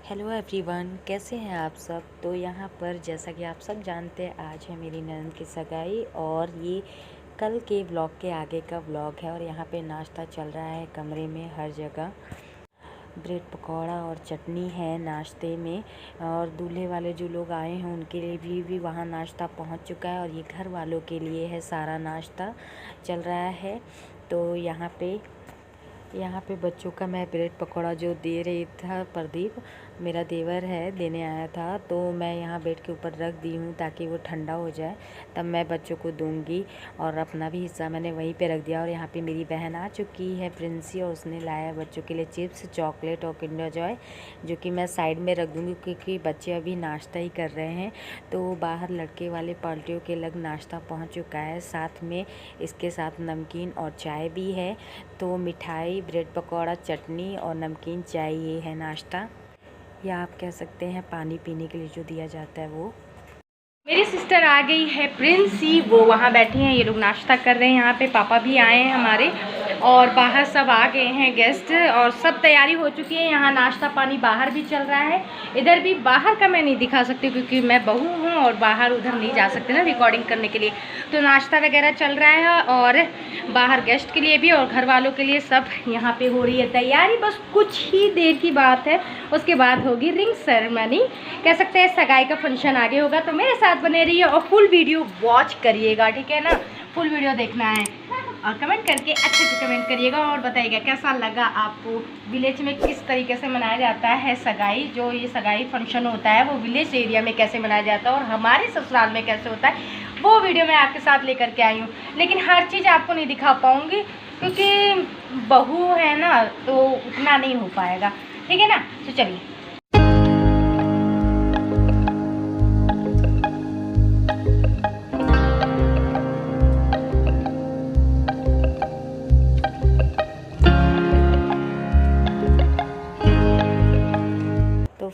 Hello everyone, कैसे हैं आप सब। तो यहाँ पर जैसा कि आप सब जानते हैं, आज है मेरी ननद की सगाई और ये कल के व्लॉग के आगे का व्लॉग है। और यहाँ पे नाश्ता चल रहा है कमरे में हर जगह। ब्रेड पकौड़ा और चटनी है नाश्ते में। और दूल्हे वाले जो लोग आए हैं उनके लिए भी वहाँ नाश्ता पहुँच चुका है। और ये घर वालों के लिए है, सारा नाश्ता चल रहा है। तो यहाँ पे बच्चों का मैं ब्रेड पकौड़ा जो दे रही था, प्रदीप मेरा देवर है, देने आया था, तो मैं यहाँ बेड के ऊपर रख दी हूँ ताकि वो ठंडा हो जाए, तब मैं बच्चों को दूंगी। और अपना भी हिस्सा मैंने वहीं पे रख दिया। और यहाँ पे मेरी बहन आ चुकी है प्रिंसी, और उसने लाया बच्चों के लिए चिप्स, चॉकलेट और किंडर जॉय, जो कि मैं साइड में रख दूँगी क्योंकि बच्चे अभी नाश्ता ही कर रहे हैं। तो बाहर लड़के वाले पार्टियों के लग नाश्ता पहुँच चुका है, साथ में इसके साथ नमकीन और चाय भी है। तो मिठाई, ब्रेड पकौड़ा, चटनी और नमकीन चाय, ये है नाश्ता, या आप कह सकते हैं पानी पीने के लिए जो दिया जाता है वो। मेरी सिस्टर आ गई है प्रिंसी, वो वहाँ बैठी हैं, ये लोग नाश्ता कर रहे हैं। यहाँ पे पापा भी आए हैं हमारे, और बाहर सब आ गए हैं गेस्ट, और सब तैयारी हो चुकी है। यहाँ नाश्ता पानी बाहर भी चल रहा है। इधर भी बाहर का मैं नहीं दिखा सकती क्योंकि मैं बहू हूँ और बाहर उधर नहीं जा सकते ना रिकॉर्डिंग करने के लिए। तो नाश्ता वगैरह चल रहा है, और बाहर गेस्ट के लिए भी और घर वालों के लिए सब यहाँ पे हो रही है तैयारी। बस कुछ ही देर की बात है, उसके बाद होगी रिंग सेरेमनी, कह सकते हैं सगाई का फंक्शन आगे होगा। तो मेरे साथ बने रहिए और फुल वीडियो वॉच करिएगा, ठीक है ना। फुल वीडियो देखना है और कमेंट करके अच्छे से कमेंट करिएगा और बताइएगा कैसा लगा आपको। विलेज में किस तरीके से मनाया जाता है सगाई, जो ये सगाई फंक्शन होता है वो विलेज एरिया में कैसे मनाया जाता है और हमारे ससुराल में कैसे होता है, वो वीडियो मैं आपके साथ लेकर के आई हूँ। लेकिन हर चीज़ आपको नहीं दिखा पाऊँगी क्योंकि बहू है ना, तो उतना नहीं हो पाएगा, ठीक है ना। तो चलिए।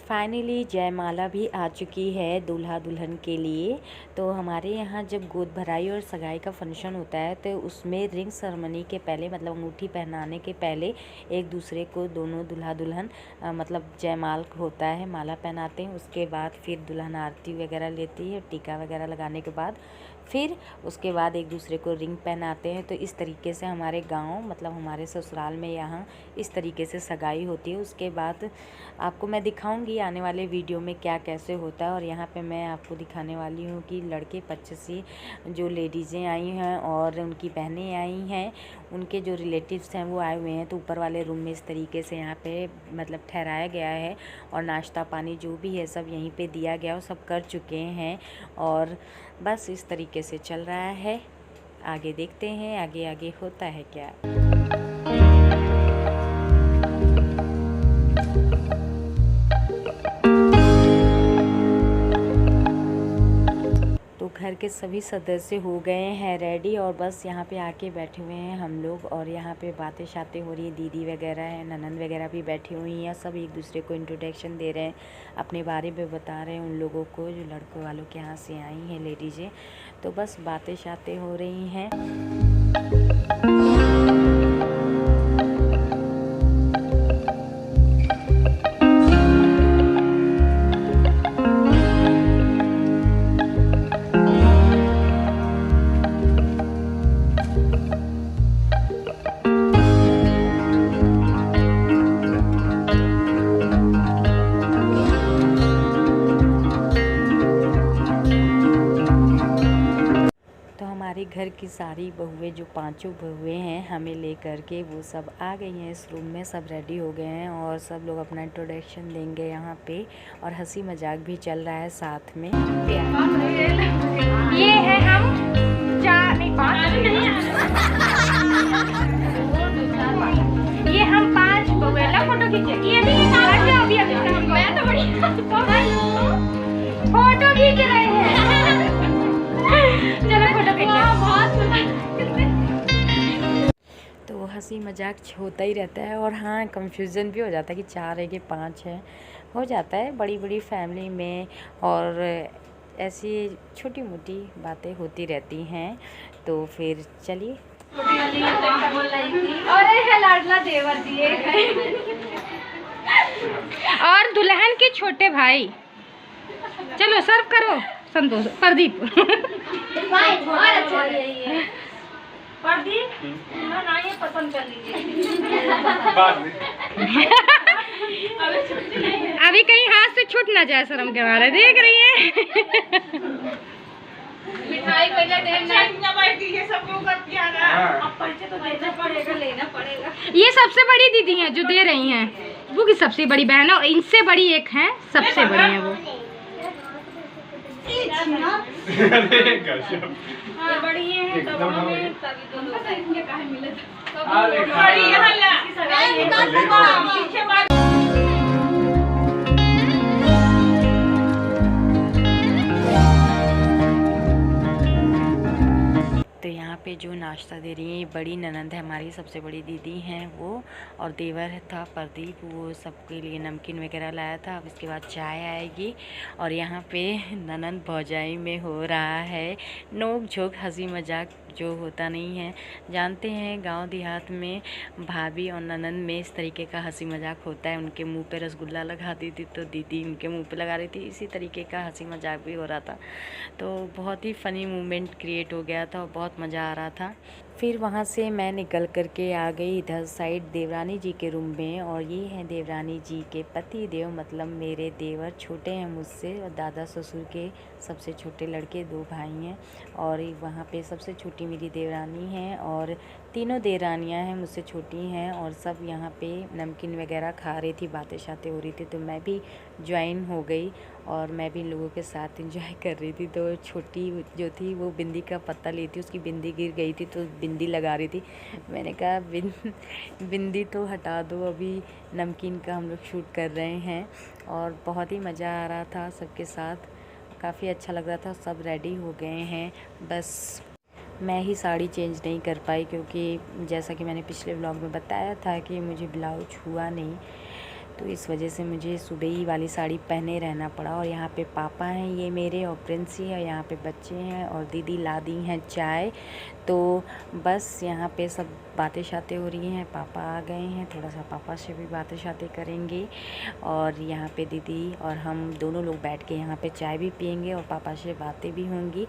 फाइनली जयमाला भी आ चुकी है दूल्हा दुल्हन के लिए। तो हमारे यहाँ जब गोद भराई और सगाई का फंक्शन होता है तो उसमें रिंग सेरेमनी के पहले, मतलब अंगूठी पहनाने के पहले, एक दूसरे को दोनों दूल्हा दुल्हन मतलब जयमाल होता है, माला पहनाते हैं। उसके बाद फिर दुल्हन आरती वगैरह लेती है, टीका वगैरह लगाने के बाद फिर उसके बाद एक दूसरे को रिंग पहनाते हैं। तो इस तरीके से हमारे गांव, मतलब हमारे ससुराल में यहाँ इस तरीके से सगाई होती है। उसके बाद आपको मैं दिखाऊंगी आने वाले वीडियो में क्या कैसे होता है। और यहाँ पे मैं आपको दिखाने वाली हूँ कि लड़के पक्ष से जो लेडीज़ें आई हैं और उनकी बहनें आई हैं, उनके जो रिलेटिव्स हैं वो आए हुए हैं। तो ऊपर वाले रूम में इस तरीके से यहाँ पे मतलब ठहराया गया है, और नाश्ता पानी जो भी है सब यहीं पे दिया गया और सब कर चुके हैं। और बस इस तरीके से चल रहा है। आगे देखते हैं आगे आगे होता है क्या। तो घर के सभी सदस्य हो गए हैं रेडी, और बस यहाँ पे आके बैठे हुए हैं हम लोग। और यहाँ पे बातें शातें हो रही है, दीदी वगैरह है, ननद वगैरह भी बैठी हुई हैं। सब एक दूसरे को इंट्रोडक्शन दे रहे हैं, अपने बारे में बता रहे हैं उन लोगों को जो लड़कों वालों के यहाँ से आई हैं लेडीज़ें। तो बस बातें शातें हो रही हैं। घर की सारी बहुएं, जो पांचों बहुएं हैं हमें लेकर के, वो सब आ गई हैं इस रूम में, सब रेडी हो गए हैं और सब लोग अपना इंट्रोडक्शन देंगे यहाँ पे। और हंसी मजाक भी चल रहा है साथ में। ये है हम ये हम 5 बहुएं। फोटो खींचे, ये भी मैं तो बड़ी फोटो खींच रहे हैं। चलो फोटो तो हंसी मजाक होता ही रहता है। और हाँ, कंफ्यूजन भी हो जाता है कि 4 है कि 5 है, हो जाता है बड़ी बड़ी फैमिली में। और ऐसी छोटी मोटी बातें होती रहती हैं। तो फिर चलिए। और लाडला देवर दिए और दुल्हन बहन के छोटे भाई। चलो सर्व करो संतोष। प्रदीप ना ये पसंद कर लीजिए। अभी कहीं हाथ से छूट ना जाए, शर्म के मारे देख रही है। मिठाई पहले देना, सब लोग अब परिचय तो देना पड़ेगा, लेना पड़ेगा। ये सबसे बड़ी दीदी हैं जो दे रही हैं, वो की सबसे बड़ी बहन है और इनसे बड़ी एक है, सबसे बड़ी है वो। ये बड़ी है तो यहाँ पे जो नाश्ता दे रही है बड़ी ननंद है हमारी, सबसे बड़ी दीदी हैं वो, और देवर था प्रदीप, वो सबके लिए नमकीन वगैरह लाया था। अब इसके बाद चाय आएगी और यहाँ पे ननंद भौजाई में हो रहा है नोक झोंक, हंसी मजाक जो होता नहीं है। जानते हैं गांव देहात में भाभी और ननंद में इस तरीके का हंसी मजाक होता है। उनके मुंह पे रसगुल्ला लगा दी थी तो दीदी उनके मुंह पे लगा रही थी, इसी तरीके का हंसी मजाक भी हो रहा था। तो बहुत ही फ़नी मोमेंट क्रिएट हो गया था और बहुत मज़ा आ रहा था। फिर वहाँ से मैं निकल कर के आ गई इधर साइड देवरानी जी के रूम में, और ये हैं देवरानी जी के पति देव, मतलब मेरे देवर छोटे हैं मुझसे, और दादा ससुर के सबसे छोटे लड़के 2 भाई हैं, और वहाँ पे सबसे छोटी मेरी देवरानी है, और तीनों देवरानियाँ हैं मुझसे छोटी हैं, और सब यहाँ पे नमकीन वगैरह खा रही थी, बातें शातें हो रही थी, तो मैं भी ज्वाइन हो गई और मैं भी इन लोगों के साथ एंजॉय कर रही थी। तो छोटी जो थी वो बिंदी का पत्ता ली थी, उसकी बिंदी गिर गई थी तो बिंदी लगा रही थी। मैंने कहा बिंदी तो हटा दो, अभी नमकीन का हम लोग शूट कर रहे हैं, और बहुत ही मज़ा आ रहा था सबके साथ, काफ़ी अच्छा लग रहा था। सब रेडी हो गए हैं, बस मैं ही साड़ी चेंज नहीं कर पाई क्योंकि जैसा कि मैंने पिछले व्लॉग में बताया था कि मुझे ब्लाउज हुआ नहीं, तो इस वजह से मुझे सुबह ही वाली साड़ी पहने रहना पड़ा। और यहाँ पे पापा हैं ये मेरे, और प्रिंसी है, यहाँ पे बच्चे हैं, और दीदी ला दी हैं चाय। तो बस यहाँ पे सब बातें शातें हो रही हैं, पापा आ गए हैं, थोड़ा सा पापा से भी बातें शातें करेंगे, और यहाँ पे दीदी और हम दोनों लोग बैठ के यहाँ पे चाय भी पियेंगे और पापा से बातें भी होंगी।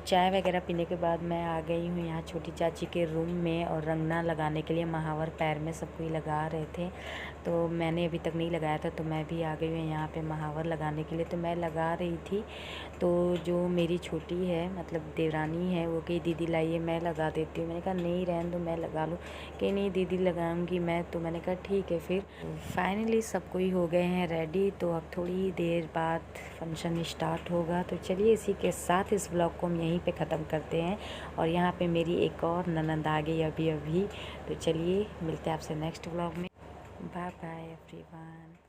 चाय वगैरह पीने के बाद मैं आ गई हूँ यहाँ छोटी चाची के रूम में, और रंगना लगाने के लिए महावर पैर में सब कोई लगा रहे थे, तो मैंने अभी तक नहीं लगाया था, तो मैं भी आ गई हूँ यहाँ पे महावर लगाने के लिए। तो मैं लगा रही थी, तो जो मेरी छोटी है मतलब देवरानी है वो कही दीदी लाइए मैं लगा देती हूँ। मैंने कहा नहीं रहने दो, मैं लगा लूँ। कि नहीं दीदी लगाऊंगी मैं, तो मैंने कहा ठीक है। फिर फाइनली सब कोई हो गए हैं रेडी, तो अब थोड़ी देर बाद फंक्शन स्टार्ट होगा। तो चलिए इसी के साथ इस ब्लॉग को हम यहीं पे ख़त्म करते हैं, और यहाँ पे मेरी एक और ननंद आ गई अभी। तो चलिए मिलते हैं आपसे नेक्स्ट ब्लॉग में। Bye bye everyone.